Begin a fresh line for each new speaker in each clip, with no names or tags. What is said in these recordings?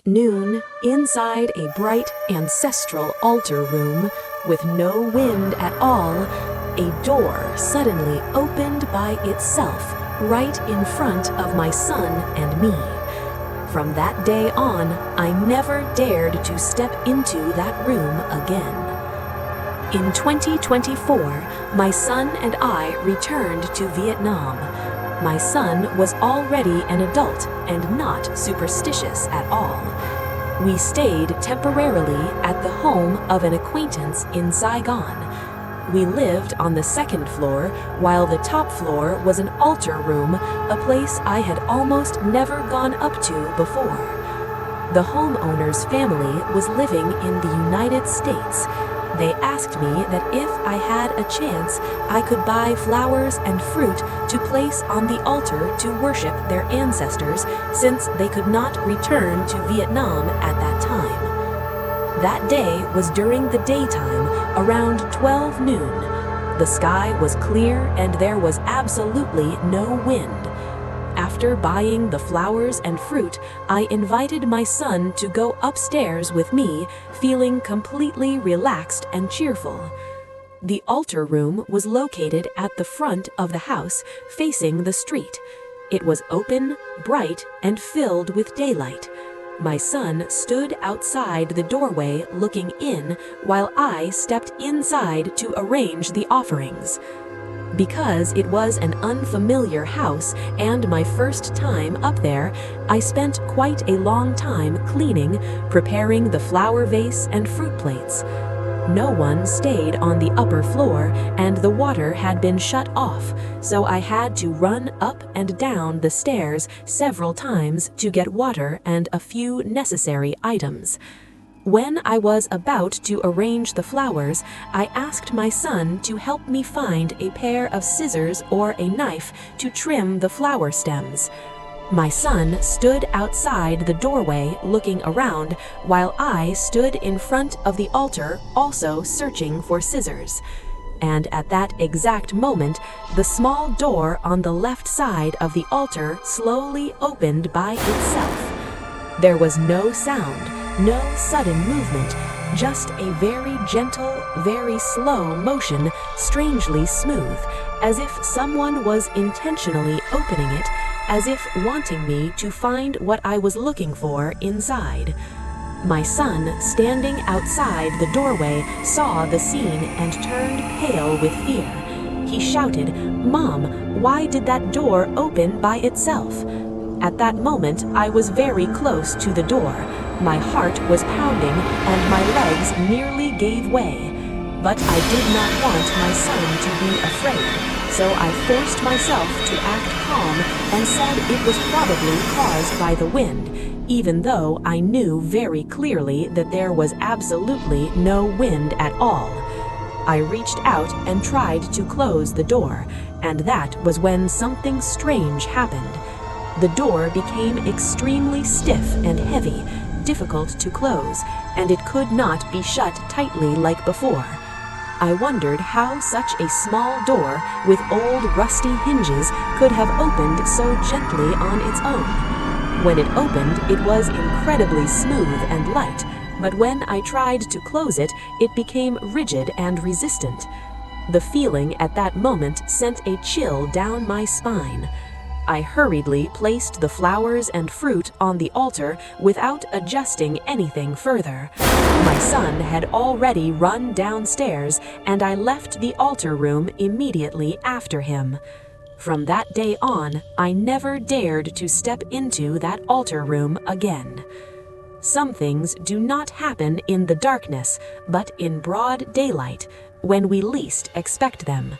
noon, inside a bright ancestral altar room with no wind at all, a door suddenly opened by itself right in front of my son and me. From that day on, I never dared to step into that room again. In 2024, my son and I returned to Vietnam. My son was already an adult and not superstitious at all. We stayed temporarily at the home of an acquaintance in Saigon. We lived on the second floor, while the top floor was an altar room, a place I had almost never gone up to before. The homeowner's family was living in the United States. They asked me that if I had a chance, I could buy flowers and fruit to place on the altar to worship their ancestors, since they could not return to Vietnam at that time. That day was during the daytime, around 12 noon. The sky was clear and there was absolutely no wind. After buying the flowers and fruit, I invited my son to go upstairs with me, feeling completely relaxed and cheerful. The altar room was located at the front of the house, facing the street. It was open, bright, and filled with daylight. My son stood outside the doorway looking in, while I stepped inside to arrange the offerings. Because it was an unfamiliar house and my first time up there, I spent quite a long time cleaning, preparing the flower vase and fruit plates. No one stayed on the upper floor and the water had been shut off, so I had to run up and down the stairs several times to get water and a few necessary items. When I was about to arrange the flowers, I asked my son to help me find a pair of scissors or a knife to trim the flower stems. My son stood outside the doorway looking around, while I stood in front of the altar also searching for scissors. And at that exact moment, the small door on the left side of the altar slowly opened by itself. There was no sound. No sudden movement, just a very gentle, very slow motion, strangely smooth, as if someone was intentionally opening it, as if wanting me to find what I was looking for inside. My son, standing outside the doorway, saw the scene and turned pale with fear. He shouted, "Mom, why did that door open by itself?" At that moment, I was very close to the door. My heart was pounding and my legs nearly gave way. But I did not want my son to be afraid, so I forced myself to act calm and said it was probably caused by the wind, even though I knew very clearly that there was absolutely no wind at all. I reached out and tried to close the door, and that was when something strange happened. The door became extremely stiff and heavy, difficult to close, and it could not be shut tightly like before. I wondered how such a small door with old rusty hinges could have opened so gently on its own. When it opened, it was incredibly smooth and light, but when I tried to close it, it became rigid and resistant. The feeling at that moment sent a chill down my spine. I hurriedly placed the flowers and fruit on the altar without adjusting anything further. My son had already run downstairs, and I left the altar room immediately after him. From that day on, I never dared to step into that altar room again. Some things do not happen in the darkness, but in broad daylight, when we least expect them.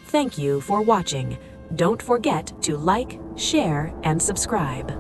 Thank you for watching. Don't forget to like, share, and subscribe.